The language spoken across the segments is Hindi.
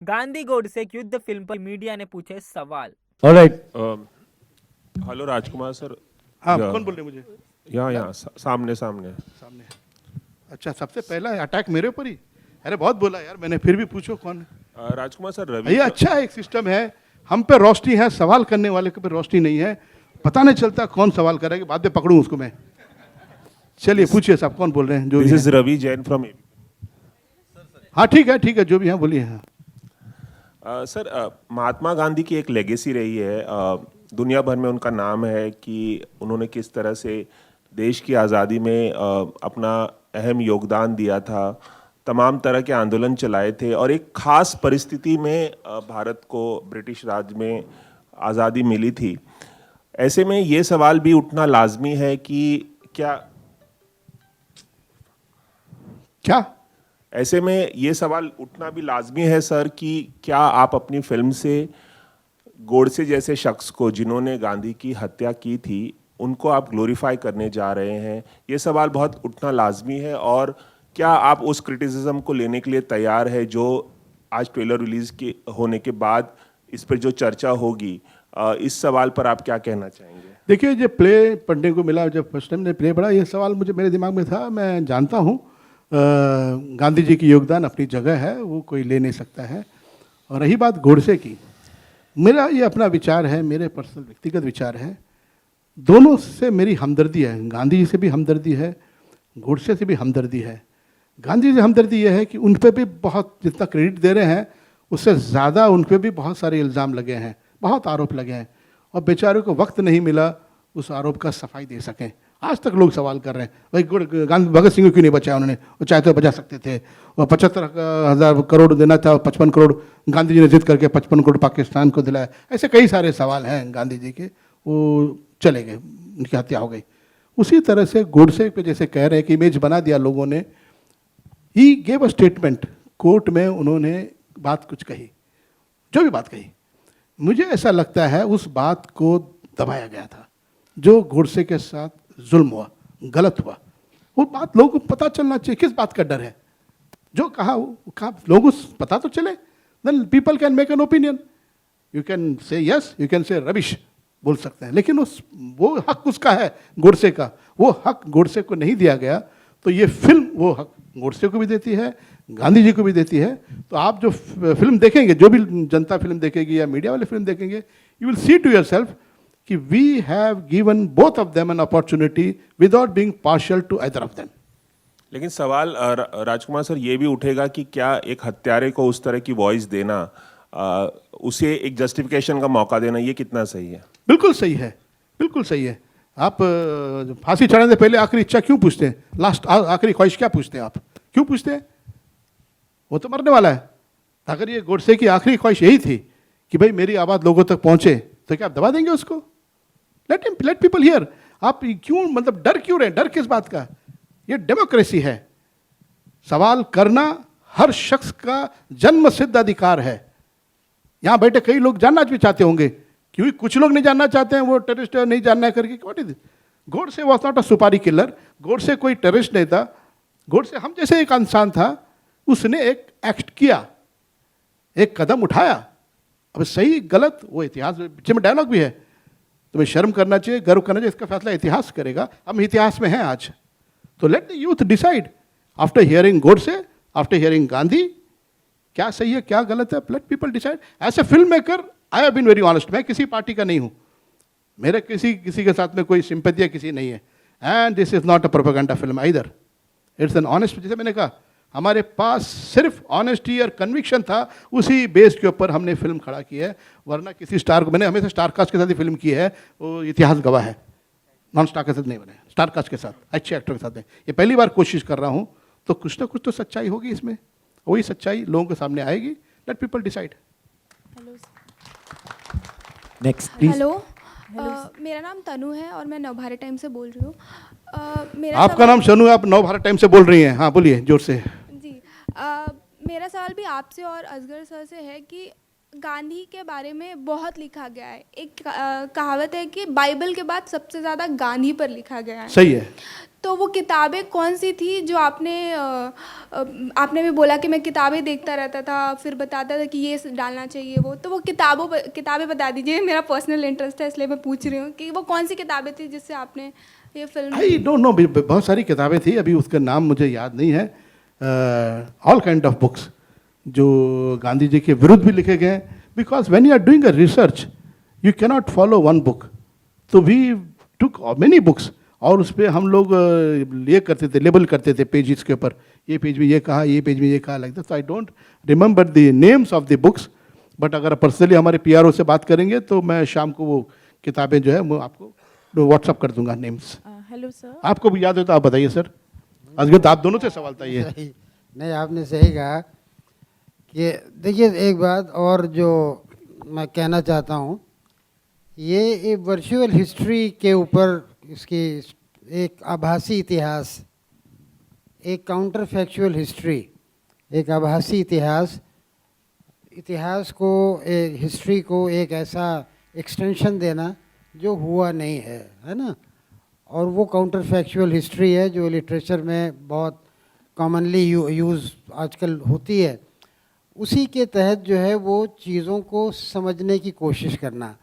गांधी गोडसे की युद्ध फिल्म पर मीडिया ने पूछे सवाल। ऑलराइट, हेलो राजकुमार सर। हाँ, या- कौन बोल रहे हैं मुझे? यहाँ सामने सामने। सामने। अच्छा, सबसे पहला अटैक मेरे ऊपर ही? अरे बहुत बोला यार मैंने, फिर भी पूछो कौन है। राजकुमार सर, रवि ये अच्छा एक सिस्टम है, हम पे रोशनी है, सवाल करने वाले के पे रोशनी नहीं है। पता नहीं चलता कौन सवाल करेगा, बाद में पकड़ूं उसको मैं। चलिए पूछिए साहब, कौन बोल रहे हैं? जो दिस भी इज हैं। रवि जैन फ्रॉम। हाँ ठीक है, जो भी है बोलिए। हाँ सर, महात्मा गांधी की एक लेगेसी रही है, दुनिया भर में उनका नाम है कि उन्होंने किस तरह से देश की आज़ादी में अपना अहम योगदान दिया था, तमाम तरह के आंदोलन चलाए थे और एक खास परिस्थिति में भारत को ब्रिटिश राज में आज़ादी मिली थी। ऐसे में ये सवाल भी उठना लाजमी है कि क्या क्या ऐसे में ये सवाल उठना भी लाजमी है सर कि क्या आप अपनी फिल्म से गोडसे जैसे शख्स को, जिन्होंने गांधी की हत्या की थी, उनको आप ग्लोरीफाई करने जा रहे हैं? ये सवाल बहुत उठना लाजमी है। और क्या आप उस क्रिटिसिज्म को लेने के लिए तैयार है जो आज ट्रेलर रिलीज के होने के बाद इस पर जो चर्चा होगी, इस सवाल पर आप क्या कहना चाहेंगे? देखिए, जब प्ले पढ़ने को मिला, जब फर्स्ट टाइम ने प्ले पढ़ा, ये सवाल मुझे मेरे दिमाग में था। मैं जानता हूँ गांधी जी की योगदान अपनी जगह है, वो कोई ले नहीं सकता है। और रही बात गोडसे की, मेरा ये अपना विचार है, मेरे पर्सनल व्यक्तिगत विचार है। दोनों से मेरी हमदर्दी है, गांधी जी से भी हमदर्दी है, गोडसे से भी हमदर्दी है। गांधी जी से हमदर्दी ये है कि उन पर भी बहुत, जितना क्रेडिट दे रहे हैं उससे ज़्यादा उन पर भी बहुत सारे इल्ज़ाम लगे हैं, बहुत आरोप लगे हैं, और बेचारों को वक्त नहीं मिला उस आरोप का सफाई दे सकें। आज तक लोग सवाल कर रहे हैं, भाई गांधी भगत सिंह को क्यों नहीं बचाया उन्होंने? वो चाहे तो बचा सकते थे। और 75,000 करोड़ देना था, 55 करोड़ गांधी जी ने जिद करके 55 करोड़ पाकिस्तान को दिलाया। ऐसे कई सारे सवाल हैं गांधी जी के, वो चले गए, उनकी हत्या हो गई। उसी तरह से गोडसे पे जैसे कह रहे हैं कि इमेज बना दिया लोगों ने। He gave a statement, court में उन्होंने बात कुछ कही, जो भी बात कही, मुझे ऐसा लगता है उस बात को दबाया गया था। जो गोडसे के साथ जुल्म हुआ, गलत हुआ, वो बात लोगों को पता चलना चाहिए। किस बात का डर है? जो कहा वो कहा, लोगों को पता तो चले, then people can make an opinion. You can say yes, you can say rubbish, बोल सकते हैं, लेकिन वो हक उसका है, गोडसे का। वो हक गोडसे को नहीं दिया गया, तो ये फिल्म वो हक गोडसे को भी देती है, गांधी जी को भी देती है। तो आप जो फिल्म देखेंगे, जो भी जनता फिल्म देखेगी या मीडिया वाले फिल्म देखेंगे, you will see to yourself कि we have given both of them an opportunity without being partial to either of them. लेकिन सवाल राजकुमार सर ये भी उठेगा कि क्या एक हत्यारे को उस तरह की वॉइस देना, उसे एक जस्टिफिकेशन का मौका देना, ये कितना सही है? बिल्कुल सही है, बिल्कुल सही है। आप फांसी चढ़ाने से पहले आखिरी इच्छा क्यों पूछते हैं? लास्ट आखिरी ख्वाहिश क्या पूछते हैं आप? क्यों पूछते हैं? वो तो मरने वाला है। अगर ये गोडसे की आखिरी ख्वाहिश यही थी कि भाई मेरी आवाज़ लोगों तक पहुंचे, तो क्या आप दबा देंगे उसको? Let people here. आप क्यों, मतलब डर क्यों रहे? डर किस बात का? ये डेमोक्रेसी है। सवाल करना हर शख्स का जन्म सिद्ध अधिकार है। यहां बैठे कई लोग जानना भी चाहते होंगे, क्योंकि कुछ लोग नहीं जानना चाहते हैं, वो टेररिस्ट नहीं जानना करके। What is Godse was not a सुपारी किलर। गोडसे कोई टेररिस्ट नहीं था। गोडसे हम जैसे एक इंसान था, उसने एक एक्ट किया, एक कदम उठाया। अब सही गलत वो इतिहास, पीछे में डायलॉग भी है, तुम्हें शर्म करना चाहिए, गर्व करना चाहिए, इसका फैसला इतिहास करेगा। हम इतिहास में हैं आज, तो let the youth decide after hearing Godse, after hearing Gandhi, क्या सही है क्या गलत है। Let people decide. As a film maker I have been very honest. मैं किसी पार्टी का नहीं हूं, मेरे किसी के साथ में कोई सिंपैथी किसी नहीं है। And this is not a propaganda film either, it's an honest. जैसे मैंने कहा, हमारे पास सिर्फ ऑनेस्टी और कन्विक्शन था, उसी बेस के ऊपर हमने फिल्म खड़ा की है। वरना किसी स्टार को, मैंने हमेशा स्टार कास्ट के साथ ही फिल्म की है, वो इतिहास गवाह है। नॉन स्टार के साथ नहीं बने, स्टार कास्ट के साथ, अच्छे एक्टर के साथ नहीं। ये पहली बार कोशिश कर रहा हूँ, तो कुछ ना कुछ तो सच्चाई होगी इसमें। वही सच्चाई लोगों के सामने आएगी। Late people decide. Next please. Hello, मेरा नाम तनु है और मैं नवभारत टाइम से बोल रही हूँ। आपका नाम शनु है, आप नवभारत टाइम से बोल रही हैं? हाँ बोलिए जोर से। जी। मेरा सवाल भी आपसे और असगर सर से है कि गांधी के बारे में बहुत लिखा गया है। एक कहावत है कि बाइबल के बाद सबसे ज़्यादा गांधी पर लिखा गया है। सही है। तो वो किताबें कौन सी थी जो आपने भी बोला कि मैं किताबें देखता रहता था, फिर बताता था कि ये डालना चाहिए वो, तो वो किताबें बता दीजिए। मेरा पर्सनल इंटरेस्ट है इसलिए मैं पूछ रही हूँ कि वो कौन सी किताबें थी जिससे आपने ये फिल्म। आई डोंट नो, बहुत सारी किताबें थी, अभी उसका नाम मुझे याद नहीं है। ऑल काइंड ऑफ बुक्स जो गांधी जी के विरुद्ध भी लिखे गए, because when you are doing a research you cannot follow one book, तो वी टुक मेनी बुक्स, और उस पर हम लोग ये करते थे, लेबल करते थे पेजेस के ऊपर, ये पेज में ये कहा, ये पेज में ये कहा, like that. I don't remember the names of the books, but अगर पर्सनली हमारे पीआरओ से बात करेंगे तो मैं शाम को वो किताबें जो है वो आपको व्हाट्सअप कर दूंगा नेम्स। Hello sir. आपको भी याद हो तो आप बताइए सर। अजगर आप दोनों से सवाल था ये। नहीं, आपने सही कहा कि देखिए, एक बात और जो मैं कहना चाहता हूँ, ये एक वर्चुअल हिस्ट्री के ऊपर इसकी एक आभासी इतिहास, एक काउंटर फैक्चुअल हिस्ट्री, एक आभासी इतिहास को, एक हिस्ट्री को एक ऐसा एक्सटेंशन देना जो हुआ नहीं है ना। और वो काउंटर फैक्चुअल हिस्ट्री है जो लिटरेचर में बहुत कॉमनली यूज़ आजकल होती है। उसी के तहत जो है वो चीज़ों को समझने की कोशिश करना।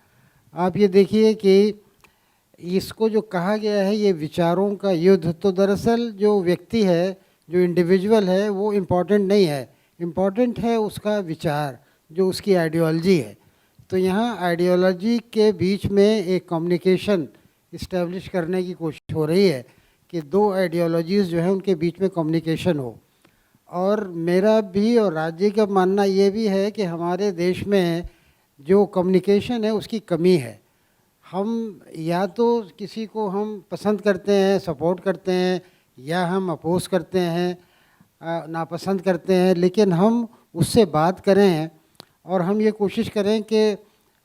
आप ये देखिए कि इसको जो कहा गया है ये विचारों का युद्ध, तो दरअसल जो व्यक्ति है, जो इंडिविजुअल है, वो इम्पॉर्टेंट नहीं है, इम्पॉर्टेंट है उसका विचार, जो उसकी आइडियोलॉजी है। तो यहाँ आइडियोलॉजी के बीच में एक कम्युनिकेशन इस्टेब्लिश करने की कोशिश हो रही है कि दो आइडियोलॉजीज़ जो है उनके बीच में कम्युनिकेशन हो। और मेरा भी और राज्य का मानना ये भी है कि हमारे देश में जो कम्युनिकेशन है उसकी कमी है। हम या तो किसी को हम पसंद करते हैं, सपोर्ट करते हैं, या हम अपोज करते हैं, नापसंद करते हैं, लेकिन हम उससे बात करें और हम ये कोशिश करें कि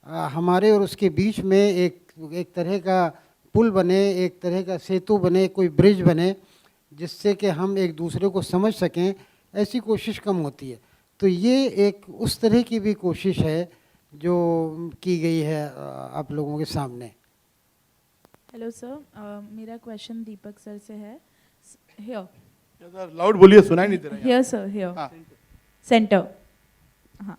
हमारे और उसके बीच में एक तरह का पुल बने, एक तरह का सेतु बने, कोई ब्रिज बने, जिससे कि हम एक दूसरे को समझ सकें। ऐसी कोशिश कम होती है। तो ये एक उस तरह की भी कोशिश है जो की गई है आप लोगों के सामने। हेलो सर, मेरा क्वेश्चन दीपक सर से है। हियर लाउड बोलिए, सुनाई नहीं दे रहा है। Here sir, here centre. हाँ,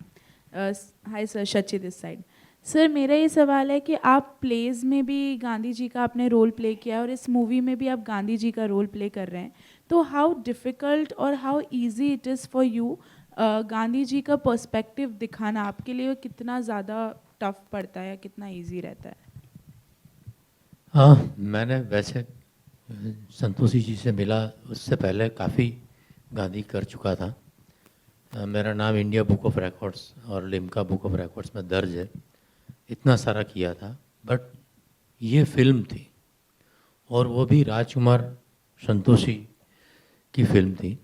hi sir, Shachi this side. Sir, मेरा ये सवाल है कि आप प्लेज में भी गांधी जी का आपने रोल प्ले किया है और इस मूवी में भी आप गांधी जी का रोल प्ले कर रहे हैं, तो हाउ डिफ़िकल्ट और how easy it is for you Gandhi ji का पर्सपेक्टिव दिखाना, आपके लिए कितना ज़्यादा टफ पड़ता है या कितना इजी रहता है? हाँ, मैंने वैसे संतोषी जी से मिला उससे पहले काफ़ी गांधी कर चुका था। मेरा नाम इंडिया बुक ऑफ रिकॉर्ड्स और लिम्का बुक ऑफ रिकॉर्ड्स में दर्ज है, इतना सारा किया था। बट ये फिल्म थी और वो भी राजकुमार संतोषी की फिल्म थी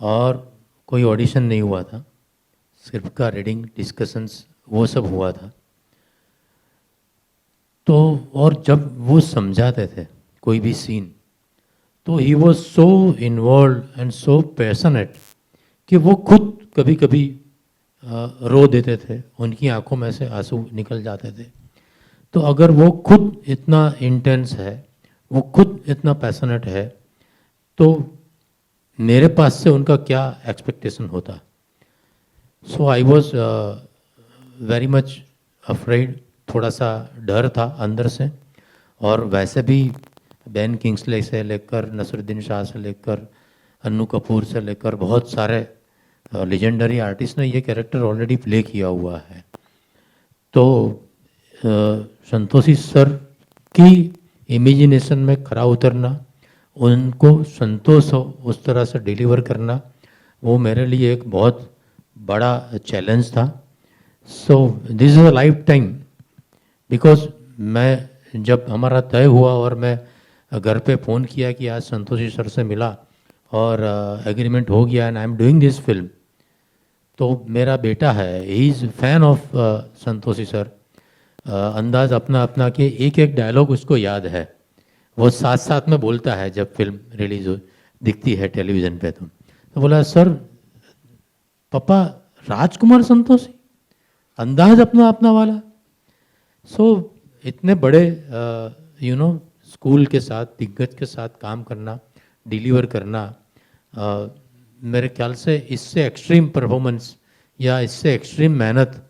और कोई ऑडिशन नहीं हुआ था, स्क्रिप्ट का रीडिंग, डिस्कशंस, वो सब हुआ था। तो और जब वो समझाते थे कोई भी सीन, तो he was so involve and so passionate कि वो खुद कभी कभी रो देते थे, उनकी आंखों में से आंसू निकल जाते थे। तो अगर वो खुद इतना इंटेंस है, वो खुद इतना पैशनेट है, तो मेरे पास से उनका क्या एक्सपेक्टेशन होता। So I was very much afraid, थोड़ा सा डर था अंदर से। और वैसे भी बेन किंग्सले से लेकर, नसरुद्दीन शाह से लेकर, अन्नू कपूर से लेकर बहुत सारे लेजेंडरी आर्टिस्ट ने ये कैरेक्टर ऑलरेडी प्ले किया हुआ है। तो संतोषी सर की इमेजिनेशन में खरा उतरना, उनको संतोष हो उस तरह से डिलीवर करना, वो मेरे लिए एक बहुत बड़ा चैलेंज था। So this is a life time, because मैं जब हमारा तय हुआ और मैं घर पे फ़ोन किया कि आज संतोषी सर से मिला और एग्रीमेंट हो गया and I am doing this film, तो मेरा बेटा है, he is fan of Santoshi sir. अंदाज अपना अपना कि एक एक डायलॉग उसको याद है, वो साथ साथ में बोलता है जब फिल्म रिलीज हो दिखती है टेलीविज़न पे। तो बोला, सर पापा राजकुमार संतोषी, अंदाज अपना अपना वाला। सो इतने बड़े स्कूल के साथ, दिग्गज के साथ काम करना, डिलीवर करना, मेरे ख्याल से इससे एक्सट्रीम परफॉर्मेंस या इससे एक्सट्रीम मेहनत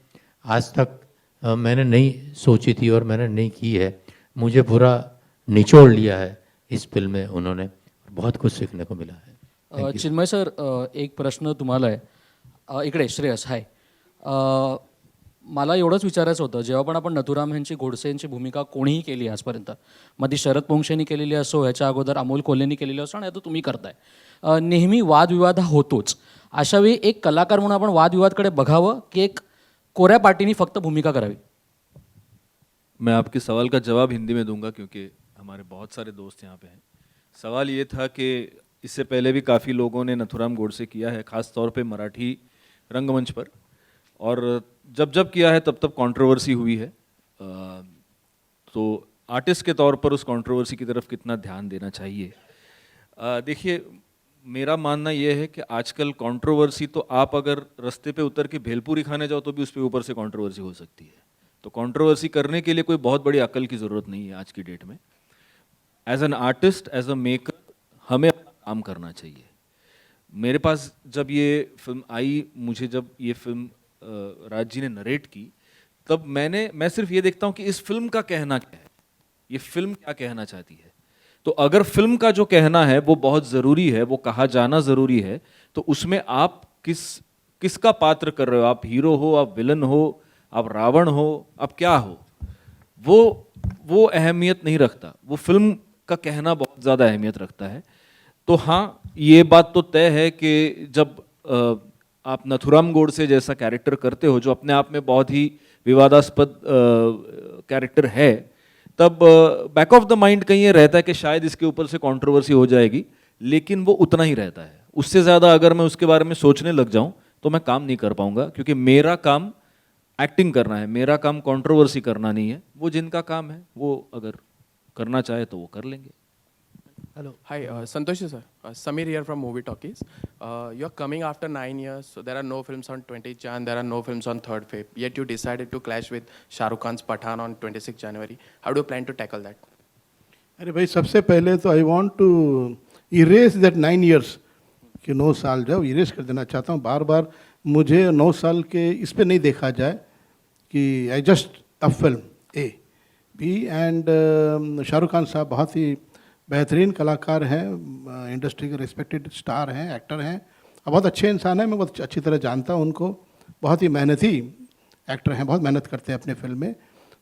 आज तक मैंने नहीं सोची थी और मैंने नहीं की है। मुझे पूरा निचोड़ लिया है इस फिल्म में उन्होंने, बहुत कुछ सीखने को मिला है। चिन्मय सर, एक प्रश्न तुम्हाला आहे, इकडे श्रेयस, हाय. मला एवढंच विचारायचं होतं, जेव्हा पण आपण नथुराम यांची, गोडसे यांची भूमिका कोणीही केली आजपर्यंत, मग ती शरद पोंक्षेनी केलेली असो, ह्याच्या अगोदर अमोल कोल्हेनी केलेली असो, आणि आता तुम्ही करताय, नेहमी वादविवाद हा होतोच. अशावेळी एक कलाकार म्हणून आपण वादविवादकडे बघावं की एक कोऱ्या पाटीनी फक्त भूमिका करावी? मैं आपके सवाल का जवाब हिंदी में दूंगा क्योंकि हमारे बहुत सारे दोस्त यहाँ पे हैं. सवाल ये था कि इससे पहले भी काफ़ी लोगों ने नथुराम गोडसे किया है, ख़ास तौर पे मराठी रंगमंच पर, और जब जब किया है तब तब कंट्रोवर्सी हुई है. तो आर्टिस्ट के तौर पर उस कंट्रोवर्सी की तरफ कितना ध्यान देना चाहिए? देखिए, मेरा मानना ये है कि आजकल कंट्रोवर्सी तो आप अगर रास्ते पे उतर के भेलपूरी खाने जाओ तो भी उस पे ऊपर से कंट्रोवर्सी हो सकती है. तो कंट्रोवर्सी करने के लिए कोई बहुत बड़ी अकल की ज़रूरत नहीं है आज की डेट में. As an artist, as a maker, हमें अपना काम करना चाहिए. मेरे पास जब ये फिल्म आई, मुझे जब ये फिल्म राज जी ने नरेट की, तब मैं सिर्फ ये देखता हूँ कि इस फिल्म का कहना क्या है, ये फिल्म क्या कहना चाहती है. तो अगर फिल्म का जो कहना है वो बहुत ज़रूरी है, वो कहा जाना ज़रूरी है, तो उसमें आप किसका पात्र कर रहे हो, आप हीरो हो, आप विलन हो, आप रावण हो, आप क्या हो, वो अहमियत नहीं रखता. वो फिल्म का कहना बहुत ज़्यादा अहमियत रखता है. तो हाँ, ये बात तो तय है कि जब आप नथुराम गोडसे जैसा कैरेक्टर करते हो, जो अपने आप में बहुत ही विवादास्पद कैरेक्टर है, तब बैक ऑफ द माइंड कहीं ये रहता है कि शायद इसके ऊपर से कंट्रोवर्सी हो जाएगी, लेकिन वो उतना ही रहता है. उससे ज़्यादा अगर मैं उसके बारे में सोचने लग जाऊं तो मैं काम नहीं कर पाऊंगा, क्योंकि मेरा काम एक्टिंग करना है, मेरा काम कंट्रोवर्सी करना नहीं है. वो जिनका काम है वो अगर करना चाहे तो वो कर लेंगे. Hello. Hi, Santoshi sir. Samir here from Movie Talkies. You're coming after 9 years, so there are no films on 20th Jan, there are no films on 3rd Feb. Yet you decided to clash with Shah Rukh Khan's Pathaan on 26th January. How do you plan to tackle that? अरे भाई, सबसे पहले तो I want to erase that 9 years कि 9 साल जो इरेज कर देना चाहता हूँ. बार बार मुझे 9 साल के इस पे नहीं देखा जाए कि I just a film A B. And Shahrukh Khan साहब बहुत ही बेहतरीन कलाकार हैं, इंडस्ट्री के रिस्पेक्टेड स्टार हैं, एक्टर हैं, और बहुत अच्छे इंसान हैं. मैं बहुत अच्छी तरह जानता हूं उनको. बहुत ही मेहनती एक्टर हैं, बहुत मेहनत करते हैं अपने फिल्म में.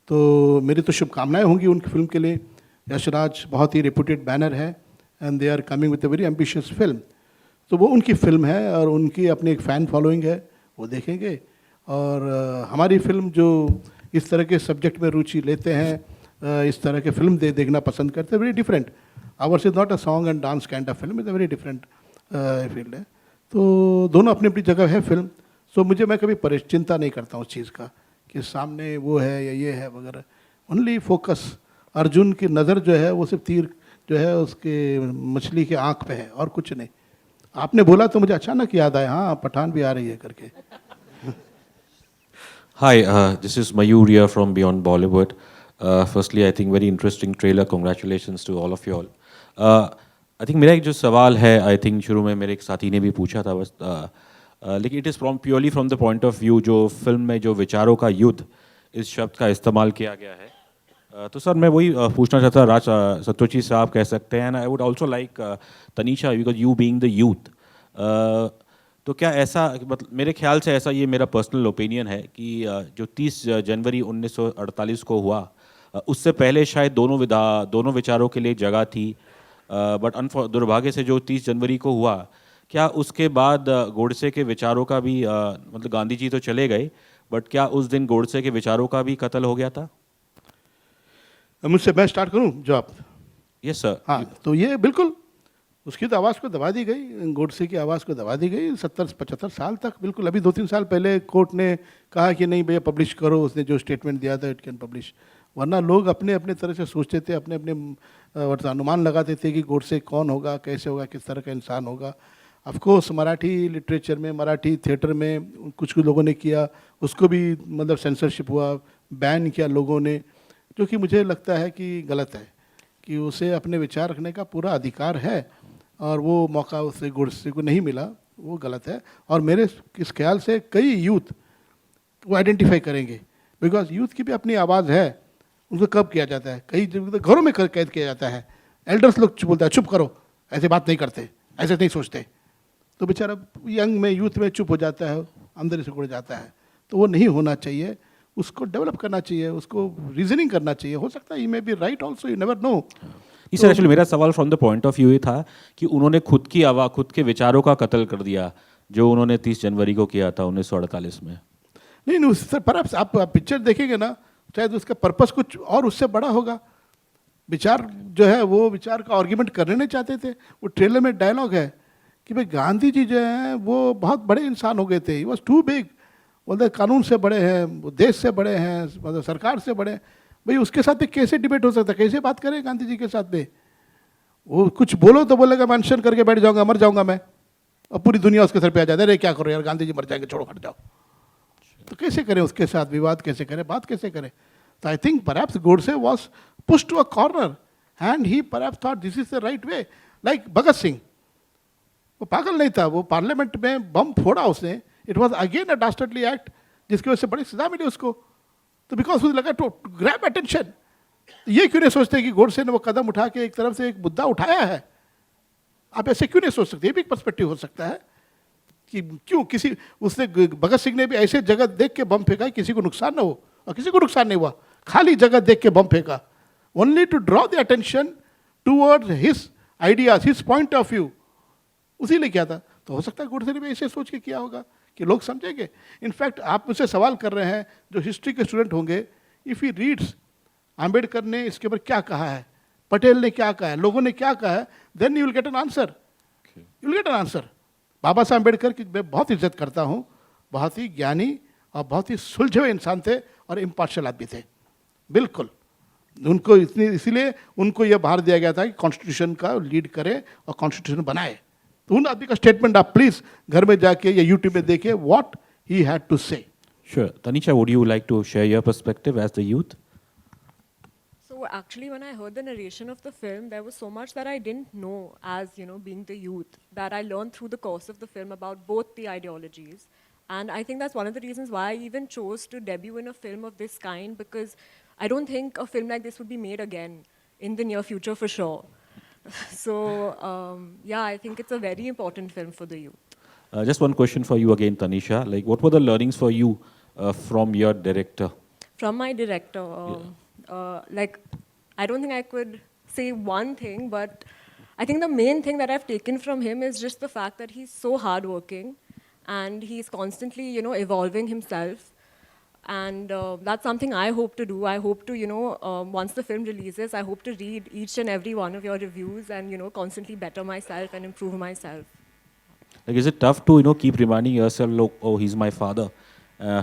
तो मेरी तो शुभकामनाएं होंगी उनकी फिल्म के लिए. यशराज बहुत ही रेपुटेड बैनर है and they are coming with a very ambitious film. तो वो उनकी फिल्म है और उनकी अपनी एक फ़ैन फॉलोइंग है, वो देखेंगे. और हमारी फिल्म जो इस तरह के सब्जेक्ट में रुचि लेते हैं, इस तरह के फिल्म देखना पसंद करते हैं, very different. Hours is not a song and dance kind of film, is a very different field है. तो दोनों अपनी अपनी जगह है फिल्म. सो मैं कभी चिंता नहीं करता हूँ उस चीज़ का कि सामने वो है या ये है वगैरह. ओनली फोकस, अर्जुन की नज़र जो है वो सिर्फ तीर जो है उसके मछली के आँख पे है और कुछ नहीं. आपने बोला तो मुझे अचानक याद आया, हाँ पठान भी आ रही है करके. Hi, this is Mayur from Beyond Bollywood. Firstly, I think very interesting trailer. Congratulations to all of you all. I think मेरा एक जो सवाल है, I think शुरू में मेरे एक साथी ने भी पूछा था बस, लेकिन it is purely from the point of view जो फिल्म में जो विचारों का युद्ध इस शब्द का इस्तेमाल किया गया है. तो सर मैं वही पूछना चाहता, राज सतोची साहब कह सकते हैं, and I would also like Tanisha, because you being the youth, तो क्या ऐसा, मतलब मेरे ख्याल से ऐसा, ये मेरा पर्सनल ओपिनियन है कि जो 30 जनवरी 1948 को हुआ, उससे पहले शायद दोनों विचारों के लिए जगह थी, बट दुर्भाग्य से जो 30 जनवरी को हुआ, क्या उसके बाद गोडसे के विचारों का भी मतलब गांधी जी तो चले गए, बट क्या उस दिन गोडसे के विचारों का भी कत्ल हो गया था? मुझसे मैं स्टार्ट करूं जवाब? Yes sir. हाँ, तो ये बिल्कुल उसकी तो आवाज़ को दबा दी गई, गोडसे की आवाज़ को दबा दी गई 70-75 साल तक. बिल्कुल अभी 2-3 साल पहले कोर्ट ने कहा कि नहीं भैया पब्लिश करो, उसने जो स्टेटमेंट दिया था इट कैन पब्लिश. वरना लोग अपने अपने तरह से सोचते थे, अपने अपने अनुमान लगाते थे कि गोडसे कौन होगा, कैसे होगा, किस तरह का इंसान होगा. ऑफ कोर्स मराठी लिटरेचर में, मराठी थिएटर में कुछ कुछ लोगों ने किया, उसको भी मतलब सेंसरशिप हुआ, बैन किया लोगों ने, जो कि मुझे लगता है कि गलत है, कि उसे अपने विचार रखने का पूरा अधिकार है और वो मौका उसे गोडसे को नहीं मिला, वो गलत है। और मेरे इस ख्याल से कई यूथ वो आइडेंटिफाई करेंगे, बिकॉज यूथ की भी अपनी आवाज़ है, उनको कब किया जाता है, कई जगह तो घरों में कैद किया जाता है, एल्डर्स लोग बोलता है चुप करो, ऐसे बात नहीं करते, ऐसे नहीं सोचते, तो बेचारा यंग में, यूथ में चुप हो जाता है, अंदर ही सिकुड़ जाता है। तो वो नहीं होना चाहिए, उसको डेवलप करना चाहिए, उसको रीजनिंग करना चाहिए। हो सकता है he may be right also, you never know. इस एक्चुअली मेरा सवाल from the point of view ये था कि उन्होंने खुद की आवाज़, खुद के विचारों का कत्ल कर दिया जो उन्होंने 30 जनवरी को किया था 1948 में। नहीं सर, पर आप पिक्चर देखेंगे ना, शायद उसका पर्पस कुछ और उससे बड़ा होगा। विचार जो है वो विचार का आर्ग्यूमेंट करने नहीं चाहते थे। वो ट्रेलर में डायलॉग है कि भाई गांधी जी जो हैं वो बहुत बड़े इंसान हो गए थे, ही वॉज टू बिग, बोलते कानून से बड़े हैं, वो देश से बड़े हैं, मतलब सरकार से बड़े हैं। भाई उसके साथ भी कैसे डिबेट हो सकता है, कैसे बात करें गांधी जी के साथ में? वो कुछ बोलो तो बोलेगा मेंशन करके बैठ जाऊंगा, मर जाऊंगा मैं, और पूरी दुनिया उसके सर पे आ जाती है, अरे क्या करो यार, गांधी जी मर जाएंगे, छोड़ो हट जाओ। तो कैसे करें उसके साथ विवाद, कैसे करें, बात कैसे करें? तो I think perhaps Godse was pushed to a corner and he perhaps thought this is the right way. Like Bhagat Singh, वो पागल नहीं था, वो पार्लियामेंट में बम फोड़ा उसने, it was again a dastardly act जिसकी वजह से बड़ी सजा मिली उसको। तो बिकॉज मुझे लगा टू ग्रैब अटेंशन, ये क्यों नहीं सोचते कि गोडसे ने वो कदम उठा के एक तरफ से एक मुद्दा उठाया है? आप ऐसे क्यों नहीं सोच सकते? ये भी एक पर्सपेक्टिव हो सकता है कि क्यों किसी, उसने भगत सिंह ने भी ऐसे जगह देख के बम फेंका किसी को नुकसान ना हो, और किसी को नुकसान नहीं हुआ, खाली जगह देख के बम फेंका, only to draw the attention towards his ideas, his point of view, उसी लिए किया था। तो हो सकता है गोडसे ने भी ऐसे सोच के किया होगा कि लोग समझेंगे। इनफैक्ट आप मुझसे सवाल कर रहे हैं जो हिस्ट्री के स्टूडेंट होंगे, इफ़ ही रीड्स आम्बेडकर ने इसके ऊपर क्या कहा है, पटेल ने क्या कहा है, लोगों ने क्या कहा है, then you will get an answer, you will get an answer. Baba Saheb Ambedkar की मैं बहुत इज्जत करता हूँ, बहुत ही ज्ञानी और बहुत ही सुलझे हुए इंसान थे और इम्पार्शियल आदमी थे, बिल्कुल। उनको इसीलिए उनको यह भार दिया गया था कि कॉन्स्टिट्यूशन का लीड करे और कॉन्स्टिट्यूशन बनाए। तो उन आदमी का स्टेटमेंट आप प्लीज घर में जाके या यूट्यूब में देखिए, व्हाट ही हैड टू से। Sure. Tanisha, would you like to share your perspective as the youth? So actually, when I heard the narration of the film, there was so much that I didn't know as, you know, being the youth, that I learned through the course of the film about both the ideologies. And I think that's one of the reasons why I even chose to debut in a film of this kind, because I don't think a film like this would be made again in the near future for sure. So yeah, I think it's a very important film for the youth. Just one question for you again, Tanisha. Like, what were the learnings for you from your director? From my director, like, I don't think I could say one thing, but I think the main thing that I've taken from him is just the fact that he's so hardworking and he's constantly, you know, evolving himself. And that's something I hope to do. I hope to, you know, once the film releases, I hope to read each and every one of your reviews and, you know, constantly better myself and improve myself. Like, is it tough to, you know, keep reminding yourself, like, oh, he's my father,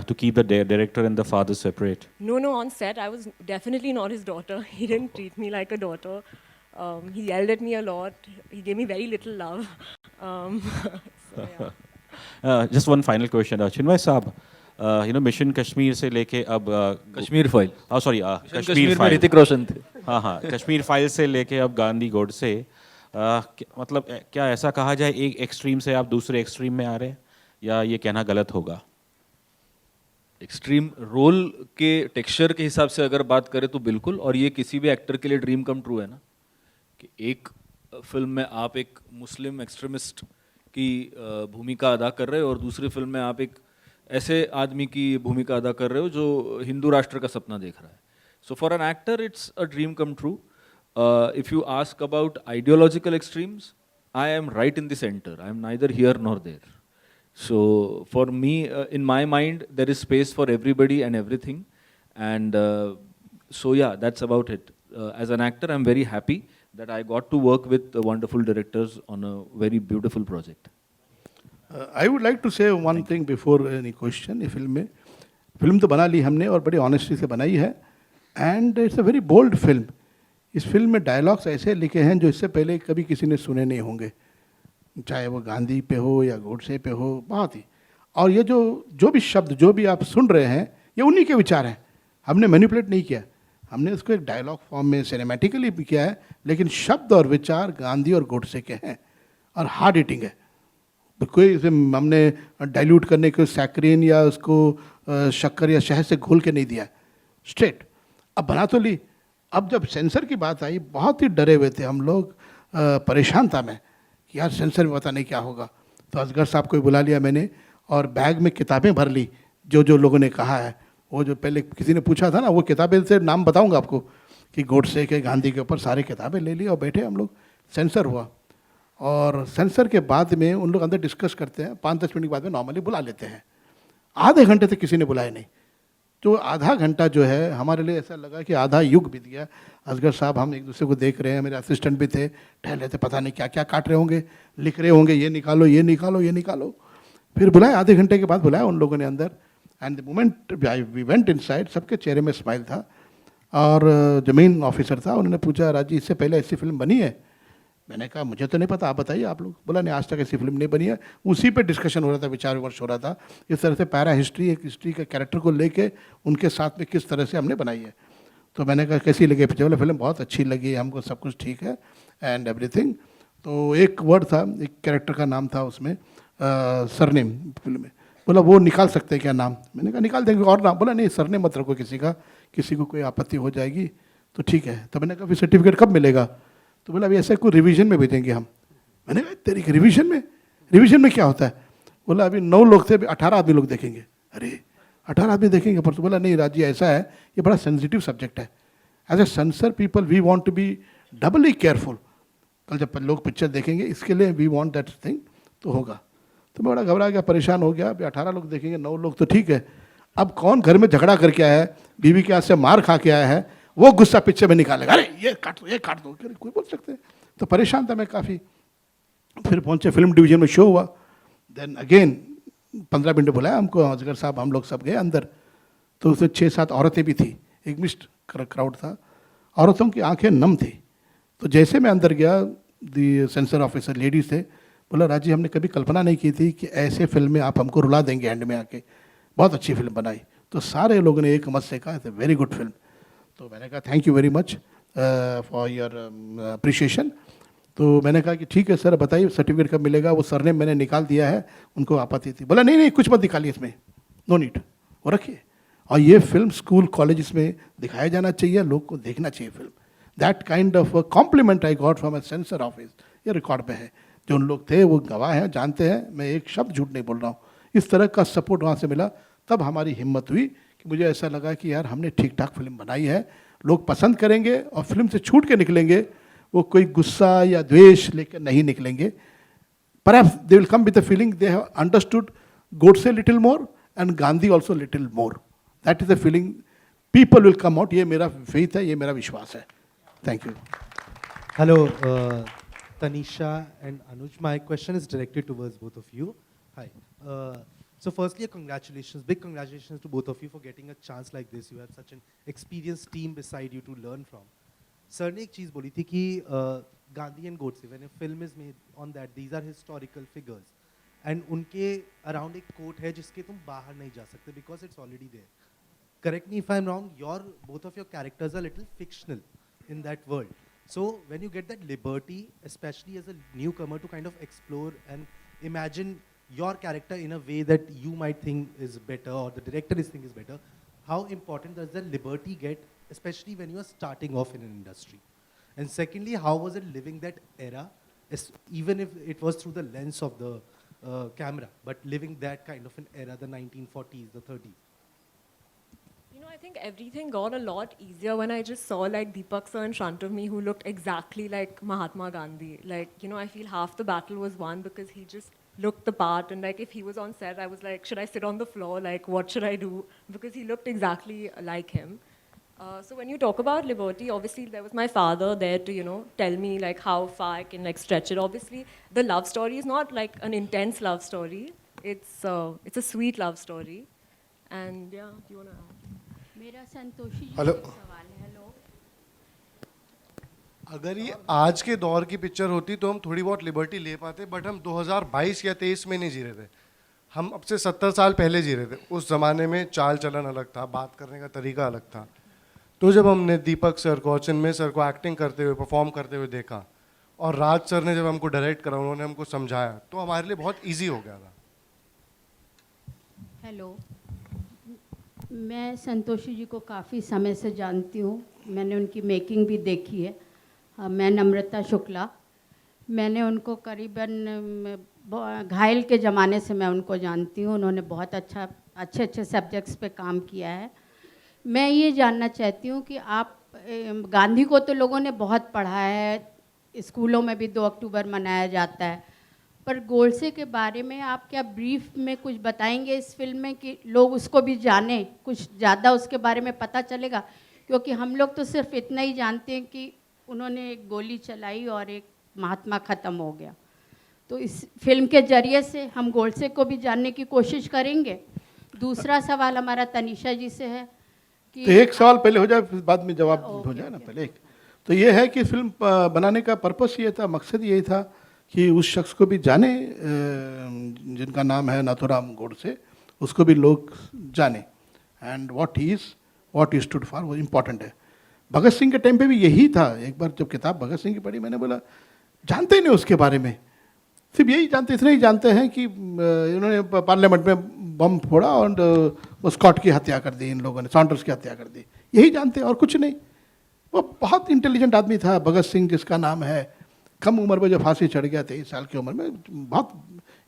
to keep the director and the father separate? No, on set, I was definitely not his daughter. He didn't treat me like a daughter. He yelled at me a lot. He gave me very little love. So, yeah. Just one final question, Chinmay Saab. You know, mission Kashmir से लेके अब कश्मीर फाइल, सॉरी कश्मीर में ऋतिक रोशन थे। हाँ, कश्मीर फाइल से लेके अब गांधी गोडसे, मतलब क्या ऐसा कहा जाए एक एक्सट्रीम से आप दूसरे एक्सट्रीम में आ रहे हैं, या ये कहना गलत होगा? एक्सट्रीम रोल के टेक्सचर के हिसाब से अगर बात करें तो बिल्कुल, और ये किसी भी एक्टर के लिए ड्रीम कम ट्रू है ना, कि एक फिल्म में आप एक मुस्लिम एक्सट्रीमिस्ट की भूमिका अदा कर रहे हो और दूसरी फिल्म में आप एक ऐसे आदमी की भूमिका अदा कर रहे हो जो हिंदू राष्ट्र का सपना देख रहा है। So for an actor it's a dream come true. If you ask about ideological extremes, I am right in the centre, I am neither here nor there. So for me, in my mind, there is space for everybody and everything, and so yeah, that's about it. As an actor, I'm very happy that I got to work with wonderful directors on a very beautiful project. I would like to say one thing before any question. ये फिल्म तो बना ली हमने और बड़ी ऑनेस्टी से बनाई है, and it's a very bold film. इस फिल्म में डायलॉग्स ऐसे लिखे हैं जो इससे पहले कभी किसी ने सुने नहीं होंगे। चाहे वो गांधी पे हो या गोडसे पे हो, बहुत ही। और ये जो भी शब्द जो भी आप सुन रहे हैं ये उन्हीं के विचार हैं, हमने मैनिपुलेट नहीं किया, हमने इसको एक डायलॉग फॉर्म में सिनेमैटिकली भी किया है, लेकिन शब्द और विचार गांधी और गोडसे के हैं और हार्ड हिटिंग है। तो कोई इसे हमने डाइल्यूट करने के सैक्रीन या उसको शक्कर या शहद से घोल के नहीं दिया, स्ट्रेट। अब बना तो ली। अब जब सेंसर की बात आई, बहुत ही डरे हुए थे हम लोग, परेशान था मैं कि यार सेंसर में पता नहीं क्या होगा। तो असगर साहब को बुला लिया मैंने और बैग में किताबें भर ली, जो लोगों ने कहा है। वो जो पहले किसी ने पूछा था ना, वो किताबें से नाम बताऊंगा आपको कि गोडसे के, गांधी के ऊपर सारी किताबें ले ली और बैठे हम लोग। सेंसर हुआ और सेंसर के बाद में उन लोग अंदर डिस्कस करते हैं, 5-10 मिनट के बाद में नॉर्मली बुला लेते हैं। आधे घंटे तक किसी ने बुलाया नहीं। तो आधा घंटा जो है हमारे लिए ऐसा लगा कि आधा युग बीत गया। असगर साहब हम एक दूसरे को देख रहे हैं, मेरे असिस्टेंट भी थे, ठहरे थे, पता नहीं क्या क्या काट रहे होंगे, लिख रहे होंगे, ये निकालो ये निकालो ये निकालो। फिर बुलाया, आधे घंटे के बाद बुलाया उन लोगों ने अंदर। And the moment we went inside, सबके चेहरे में स्माइल था। और जो मेन ऑफिसर था उन्होंने पूछा, राजी इससे पहले ऐसी फिल्म बनी है? मैंने कहा मुझे तो नहीं पता, आप बताइए आप लोग। बोला नहीं, आज तक ऐसी फिल्म नहीं बनी है। उसी पे डिस्कशन हो रहा था, विचार विमर्श हो रहा था, इस तरह से पैरा हिस्ट्री, एक हिस्ट्री के कैरेक्टर को लेके उनके साथ में किस तरह से हमने बनाई है। तो मैंने कहा कैसी लगी पिक्चर? बोले फिल्म बहुत अच्छी लगी हमको, सब कुछ ठीक है एंड एवरीथिंग। तो एक वर्ड था, एक कैरेक्टर का नाम था उसमें, सरनेम फिल्म में। बोला वो निकाल सकते हैं क्या नाम? मैंने कहा निकाल देंगे, और नाम? बोला नहीं, सरनेम मत रखो किसी का, किसी को कोई आपत्ति हो जाएगी तो ठीक है। तो मैंने कहा फिर सर्टिफिकेट कब मिलेगा? तो बोला अभी ऐसे कोई रिवीजन में भेजेंगे हम। मैंने कहा तेरी रिवीजन में? रिवीजन में क्या होता है? बोला अभी 9 लोग थे, अभी 18 आदमी लोग देखेंगे। अरे 18 आदमी देखेंगे? पर तो बोला नहीं राजी, ऐसा है, ये बड़ा सेंसिटिव सब्जेक्ट है। As a censor people we want to be doubly careful. कल जब लोग पिक्चर देखेंगे, इसके लिए वी वांट दैट थिंग, तो होगा। तो मैं बड़ा घबरा गया, परेशान हो गया। अभी 18 लोग देखेंगे, 9 लोग तो ठीक है। अब कौन घर में झगड़ा करके आया है, बीवी के हाथ से मार खा के आया है, वो गुस्सा पिक्चर में निकालेगा, अरे ये काट दो ये काट दो, कोई बोल सकते हैं। तो परेशान था मैं काफ़ी। फिर पहुंचे, फिल्म डिवीजन में शो हुआ। देन अगेन 15 मिनट बुलाया हमको, असगर साहब हम लोग सब गए अंदर। तो उसमें 6-7 औरतें भी थी, एक मिक्स्ड क्राउड था। औरतों की आंखें नम थी। तो जैसे मैं अंदर गया, दी सेंसर ऑफिसर लेडीज थे, बोला राजी हमने कभी कल्पना नहीं की थी कि ऐसे फिल्म में आप हमको रुला देंगे एंड में आके, बहुत अच्छी फिल्म बनाई। तो सारे लोगों ने एक मत से कहा it's a very good film. तो मैंने कहा thank you very much for your appreciation. तो मैंने कहा कि ठीक है सर, बताइए सर्टिफिकेट कब मिलेगा? वो सर ने मैंने निकाल दिया है, उनको आपत्ति थी। बोला नहीं नहीं कुछ मत निकालिए इसमें, नो नीड, वो रखिए। और ये फिल्म स्कूल कॉलेज में दिखाया जाना चाहिए, लोग को देखना चाहिए film. That kind of compliment I got from A sensor office. ये रिकॉर्ड पे है, जो उन लोग थे वो गवाह हैं, जानते हैं, मैं एक शब्द झूठ नहीं बोल रहा हूँ। इस तरह का सपोर्ट वहाँ से मिला, तब हमारी हिम्मत हुई कि मुझे ऐसा लगा कि यार हमने ठीक ठाक फिल्म बनाई है, लोग पसंद करेंगे और फिल्म से छूट के निकलेंगे, वो कोई गुस्सा या द्वेष लेकर नहीं निकलेंगे। Perhaps they will come with the feeling they have understood Godse little more and Gandhi also little more. That is the feeling people will come out. ये मेरा faith है, ये मेरा विश्वास है। Thank you. Hello, Tanisha and Anuj. My question is directed towards both of you. Hi. So firstly, congratulations, big congratulations to both of you for getting a chance like this. You have such an experienced team beside you to learn from. Sir ने एक चीज़ बोली थी कि Gandhi and Godse, when a film is made on that, these are historical figures. And उनके around एक quote है जिसके तुम बाहर नहीं जा सकते because it's already there. Correct me if I'm wrong, both of your characters are little fictional in that world. So when you get that liberty, especially as a newcomer, to kind of explore and imagine your character in a way that you might think is better or the director is think is better, how important does that liberty get, especially when you are starting off in an industry? And secondly, how was it living that era, even if it was through the lens of the camera, but living that kind of an era, the 1940s, the 30s? You know, I think everything got a lot easier when I just saw like Deepak sir in front of me who looked exactly like Mahatma Gandhi. Like, you know, I feel half the battle was won because he just looked the part, and like if he was on set, I was like, should I sit on the floor? Like, what should I do? Because he looked exactly like him. So when you talk about liberty, obviously there was my father there to, you know, tell me like how far I can like stretch it. Obviously, the love story is not like an intense love story. It's a sweet love story. And yeah, do you wanna add? मेरा संतोषी जी हेलो। से सवाल है। हेलो, अगर ये आज के दौर की पिक्चर होती तो हम थोड़ी बहुत लिबर्टी ले पाते, बट हम 2022 या 23 में नहीं जी रहे थे, हम अब से 70 साल पहले जी रहे थे। उस ज़माने में चाल चलन अलग था, बात करने का तरीका अलग था। तो जब हमने दीपक सर को और चिन्मय सर को एक्टिंग करते हुए, परफॉर्म करते हुए देखा, और राज सर ने जब हमको डायरेक्ट करा, उन्होंने हमको समझाया, तो हमारे लिए बहुत ईजी हो गया था। हेलो, मैं संतोषी जी को काफ़ी समय से जानती हूँ, मैंने उनकी मेकिंग भी देखी है। मैं नम्रता शुक्ला, मैंने उनको करीबन घायल के ज़माने से मैं उनको जानती हूँ। उन्होंने बहुत अच्छे सब्जेक्ट्स पे काम किया है। मैं ये जानना चाहती हूँ कि आप गांधी को तो लोगों ने बहुत पढ़ा है, स्कूलों में भी 2 अक्टूबर मनाया जाता है, पर गोडसे के बारे में आप क्या ब्रीफ में कुछ बताएंगे इस फिल्म में कि लोग उसको भी जानें, कुछ ज़्यादा उसके बारे में पता चलेगा? क्योंकि हम लोग तो सिर्फ इतना ही जानते हैं कि उन्होंने एक गोली चलाई और एक महात्मा ख़त्म हो गया। तो इस फिल्म के ज़रिए से हम गोडसे को भी जानने की कोशिश करेंगे। दूसरा सवाल हमारा तनीषा जी से है कि तो एक सवाल पहले हो जाए, फिर बाद में जवाब हो जाए ना। पहले एक तो ये है कि फिल्म बनाने का पर्पस ये था, मकसद यही था कि उस शख्स को भी जाने जिनका नाम है नाथूराम गोडसे, उसको भी लोग जाने, and what he stood for वो इम्पॉर्टेंट है। भगत सिंह के टाइम पे भी यही था। एक बार जब किताब भगत सिंह की पढ़ी, मैंने बोला जानते ही नहीं उसके बारे में, सिर्फ यही जानते, इतना ही जानते हैं कि इन्होंने पार्लियामेंट में बम फोड़ा और वो स्कॉट की हत्या कर दी, इन लोगों ने सॉन्डर्स की हत्या कर दी, यही जानते हैं और कुछ नहीं। वो बहुत इंटेलिजेंट आदमी था भगत सिंह जिसका नाम है। कम उम्र में जो फांसी चढ़ गया 23 साल की उम्र में, बहुत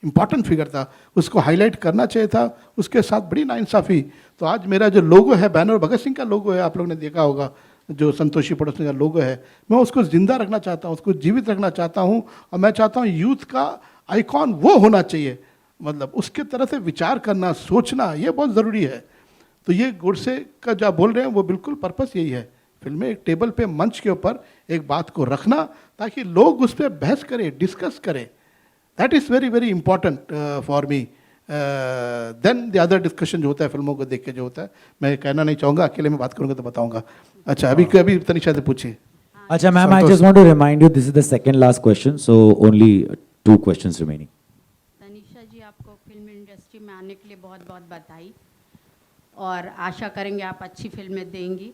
इंपॉर्टेंट फिगर था, उसको हाईलाइट करना चाहिए था। उसके साथ बड़ी नाइंसाफ़ी। तो आज मेरा जो लोगो है, बैनर भगत सिंह का लोगो है, आप लोगों ने देखा होगा, जो संतोषी पड़ोसी का लोगो है, मैं उसको जिंदा रखना चाहता हूँ, उसको जीवित रखना चाहता हूँ। और मैं चाहता हूँ यूथ का आइकॉन वो होना चाहिए, मतलब उसके तरह से विचार करना, सोचना, ये बहुत ज़रूरी है। तो ये गोडसे का जो आप बोल रहे हैं वो बिल्कुल पर्पस यही है, फिल्म में एक टेबल पे, मंच के ऊपर एक बात को रखना ताकि लोग उस पर बहस करें, डिस्कस करें। That is very very important for me then the other discussion जो होता है फिल्मों को देख के जो होता है। मैं कहना नहीं चाहूँगा, अकेले में बात करूँगा तो बताऊँगा। अच्छा, अभी तनिषा से पूछिए। अच्छा ma'am, I just want to remind you this is the second last question, so only 2 questions remaining. Tanisha ji, आपको फिल्म इंडस्ट्री में आने के लिए बहुत बहुत बधाई, और आशा करेंगे आप अच्छी फिल्में देंगी।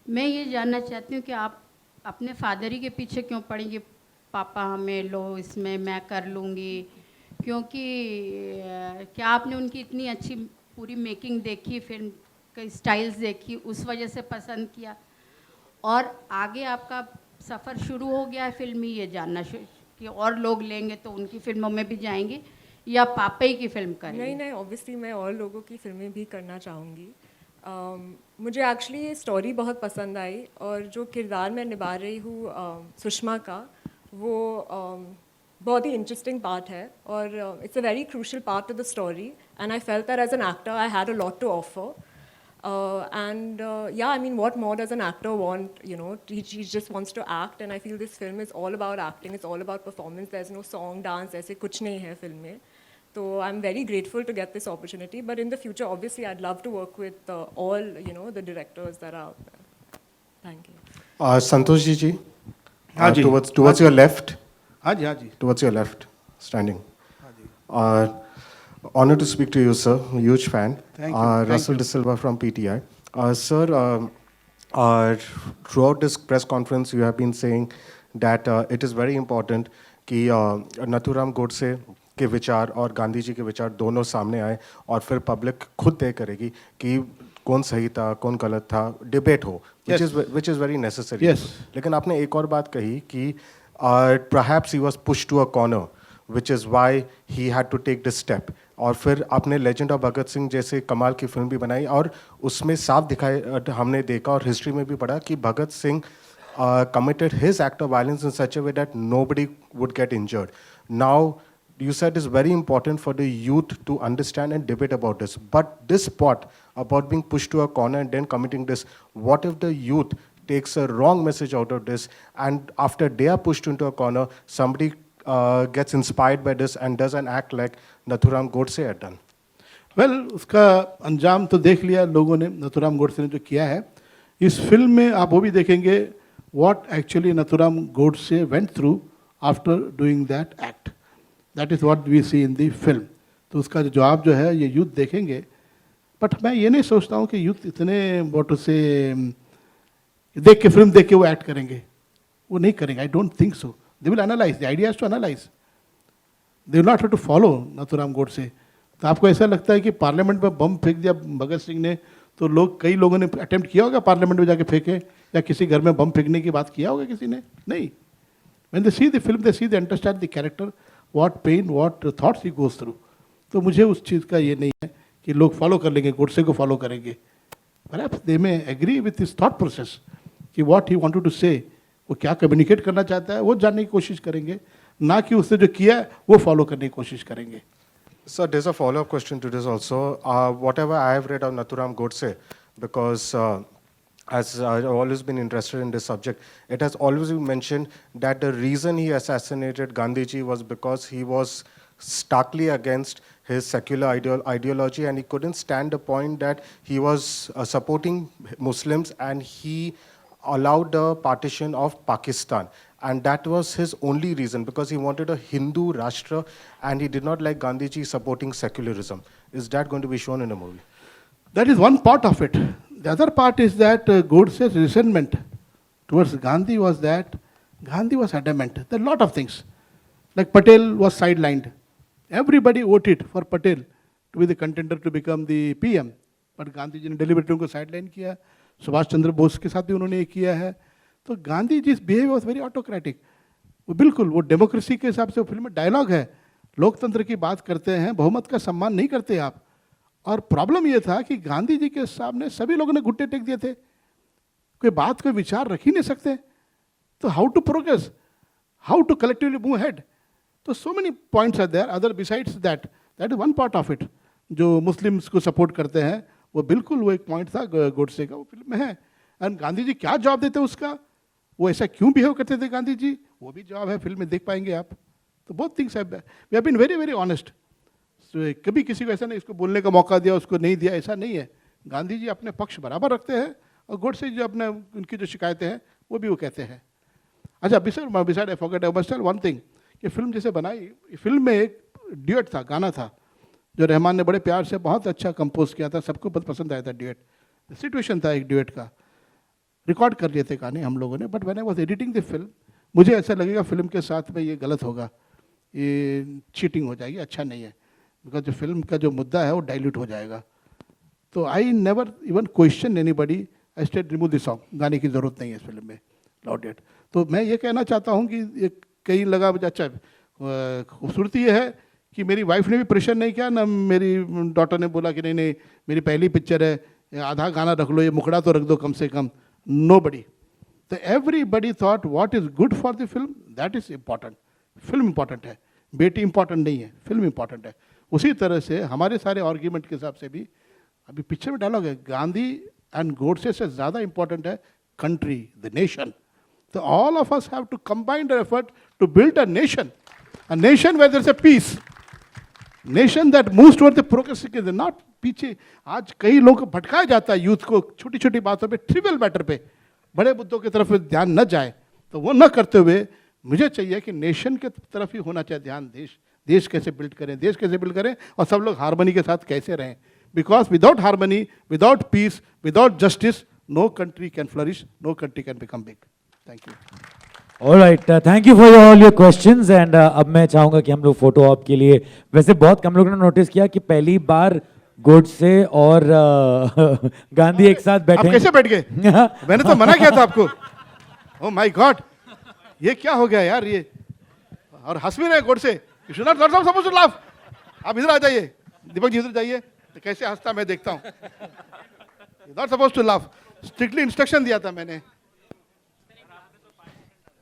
मैं ये जानना चाहती हूँ कि आप अपने फादर ही के पीछे क्यों पड़ेंगी, पापा हमें लो इसमें मैं कर लूँगी, क्योंकि क्या आपने उनकी इतनी अच्छी पूरी मेकिंग देखी, फिल्म के स्टाइल्स देखी, उस वजह से पसंद किया, और आगे आपका सफ़र शुरू हो गया है फिल्मी, ये जानना कि और लोग लेंगे तो उनकी फिल्मों में भी जाएंगे या पापा ही की फिल्म करेंगे? नहीं, ऑब्वियसली मैं और लोगों की फिल्में भी करना चाहूँगी। मुझे एक्चुअली ये स्टोरी बहुत पसंद आई, और जो किरदार मैं निभा रही हूँ सुषमा का, वो बहुत ही इंटरेस्टिंग पार्ट है, और it's a very crucial part of the story, and I felt that as an actor I had a lot to offer, and yeah, I mean, what more does an actor want? You know, he just wants to act, and I feel this film is all about acting. It's all about performance. There's no song, dance, ऐसे कुछ नहीं है फिल्म में. So I'm very grateful to get this opportunity. But in the future, obviously, I'd love to work with all, you know, the directors that are out there. Thank you. Santosh ji, हाँ जी, towards your left. हाँ जी, हाँ जी, Towards your left, standing. Honored to speak to you, sir. Huge fan. Thank you. Russell De Silva from PTI. Sir, throughout this press conference, you have been saying that it is very important कि नाथूराम गोडसे के विचार और गांधी जी के विचार दोनों सामने आए, और फिर पब्लिक खुद तय करेगी कि कौन सही था, कौन गलत था, डिबेट हो, which is very necessary. Yes. लेकिन आपने एक और बात कही कि perhaps he was pushed to a corner, which is why he had to take this step. और फिर आपने लेजेंड ऑफ भगत सिंह जैसे कमाल की फिल्म भी बनाई, और उसमें साफ दिखाई, हमने देखा और हिस्ट्री में भी पढ़ा कि Bhagat Singh committed his act of violence in such a way that nobody would get injured. Now, you said it's very important for the youth to understand and debate about this. But this part about being pushed to a corner and then committing this, what if the youth takes a wrong message out of this, and after they are pushed into a corner, somebody gets inspired by this and does an act like Nathuram Godse had done? Well, उसका अंजाम तो देख लिया लोगों ने, नाथूराम गोडसे ने जो किया है। इस फिल्म में आप वो भी देखेंगे, what actually Nathuram Godse went through after doing that act. That is what we see in the film. तो उसका जो जवाब जो है ये यूथ देखेंगे, बट मैं ये नहीं सोचता हूँ कि यूथ इतने वोटों से देख के फिल्म देख के वो एक्ट करेंगे, वो नहीं करेंगे. I don't think so. They will analyse. The idea is to analyse. They will not have to follow Nathuram Godse. तो आपको ऐसा लगता है कि पार्लियामेंट में बम फेंक दिया भगत सिंह ने, तो कई लोगों ने अटेम्प्ट किया होगा पार्लियामेंट में जाके फेंके, या किसी घर में बम फेंकने की बात किया होगा किसी ने? नहीं. When they see the film, they understand the character, what pain, what thoughts he goes through. तो मुझे उस चीज़ का ये नहीं है कि लोग फॉलो कर लेंगे, गोडसे को फॉलो करेंगे. Perhaps they may agree with his thought process कि what he wanted to say, वो क्या कम्युनिकेट करना चाहता है वो जानने की कोशिश करेंगे, ना कि उसने जो किया है वो फॉलो करने की कोशिश करेंगे. So there's a follow-up question to this also. Whatever I have read of Nathuram Godse, because as I've always been interested in this subject, it has always been mentioned that the reason he assassinated Gandhiji was because he was starkly against his secular ideology, and he couldn't stand the point that he was supporting Muslims and he allowed the partition of Pakistan. And that was his only reason, because he wanted a Hindu Rashtra and he did not like Gandhiji supporting secularism. Is that going to be shown in the movie? That is one part of it. The other part is that Godse's resentment towards Gandhi was that Gandhi was adamant. There are a lot of things. Like Patel was sidelined. Everybody voted for Patel to be the contender to become the PM. But Gandhi ji ने deliberately उनको sideline किया. सुभाष चंद्र बोस के साथ भी उन्होंने ये किया है. तो Gandhi ji behave was very autocratic. वो बिल्कुल वो डेमोक्रेसी के हिसाब से वो फिल्म में डायलॉग है, लोकतंत्र की बात करते हैं, बहुमत का सम्मान नहीं करते आप. और प्रॉब्लम ये था कि गांधी जी के सामने सभी लोगों ने घुट्टे टेक दिए थे, कोई बात कोई विचार रख ही नहीं सकते. तो how to progress, how to collectively move head. तो so many points are there other besides that. That is one part of it. जो मुस्लिम्स को सपोर्ट करते हैं वो बिल्कुल वो एक पॉइंट था गोडसे का, वो फिल्म में है. एंड गांधी जी क्या जवाब देते हैं उसका, वो ऐसा क्यों बिहेव करते थे गांधी जी, वो भी जवाब है फिल्म में, देख पाएंगे आप. तो बहुत things we have been very very honest. कभी किसी को ऐसा नहीं इसको बोलने का मौका दिया उसको नहीं दिया, ऐसा नहीं है. गांधी जी अपने पक्ष बराबर रखते हैं और गोडसे जो अपने उनकी जो शिकायतें हैं वो भी वो कहते हैं. अच्छा beside I forget I must tell one thing कि फिल्म जैसे बनाई, फिल्म में एक ड्यूएट था, गाना था जो रहमान ने बड़े प्यार से बहुत अच्छा कंपोज किया था, सबको बहुत पसंद आया था. ड्यूएट सिचुएशन था एक ड्यूएट का, रिकॉर्ड कर लिए थे गाने हम लोगों ने. But when I was editing the film मुझे ऐसा लगेगा फिल्म के साथ में ये गलत होगा, ये चीटिंग हो जाएगी, अच्छा नहीं है, बिकॉज जो फिल्म का जो मुद्दा है वो डाइल्यूट हो जाएगा. तो I never even question anybody, I state remove this song, गाने की ज़रूरत नहीं है इस फिल्म में, लॉट इट. तो मैं ये कहना चाहता हूँ कि एक कहीं लगा मुझे अच्छा, खूबसूरती ये है कि मेरी वाइफ ने भी प्रेशर नहीं किया ना, मेरी डॉटर ने बोला कि नहीं नहीं मेरी पहली पिक्चर है, आधा गाना रख लो, ये मुखड़ा तो रख दो कम से कम. Nobody. So everybody thought what is good for the film, that is important. Film important है, बेटी important नहीं है, film important है. उसी तरह से हमारे सारे आर्ग्यूमेंट के हिसाब से भी अभी पिक्चर में डायलॉग है, गांधी एंड गोडसे से ज़्यादा important है country, the nation. So all of us have to combine our effort to build a nation where there is a peace, nation that moves toward the progress. Not पीछे. आज कई लोग भटकाया जाता है यूथ को छोटी छोटी बातों पे, ट्रिवियल मैटर पे, बड़े मुद्दों की तरफ ध्यान न जाए. तो वो न करते हुए मुझे चाहिए कि नेशन के तरफ ही होना चाहिए ध्यान. देश कैसे बिल्ड करें, देश कैसे बिल्ड करें और सब लोग हार्मनी के साथ कैसे रहें. Because without harmony, without peace, without justice, no country can flourish, no country can become big. Thank you. All right, thank you for all your questions. And अब मैं चाहूँगा कि हम लोग फोटो ऑप के लिए, वैसे बहुत कम लोगों ने नोटिस किया कि पहली बार गोडसे और गांधी एक साथ बैठे. आप कैसे बैठ गए? मैंने तो मना किया था आपको. ओह माय गॉड, ये क्या हो गया यार ये. और हंस भी रहे Godse. You should not suppose to laugh. आप इधर आ जाइए, दीपक जी इधर जाइए. तो कैसे हंसता मैं देखता हूँ. Not suppose to laugh. Strictly instruction दिया था मैंने.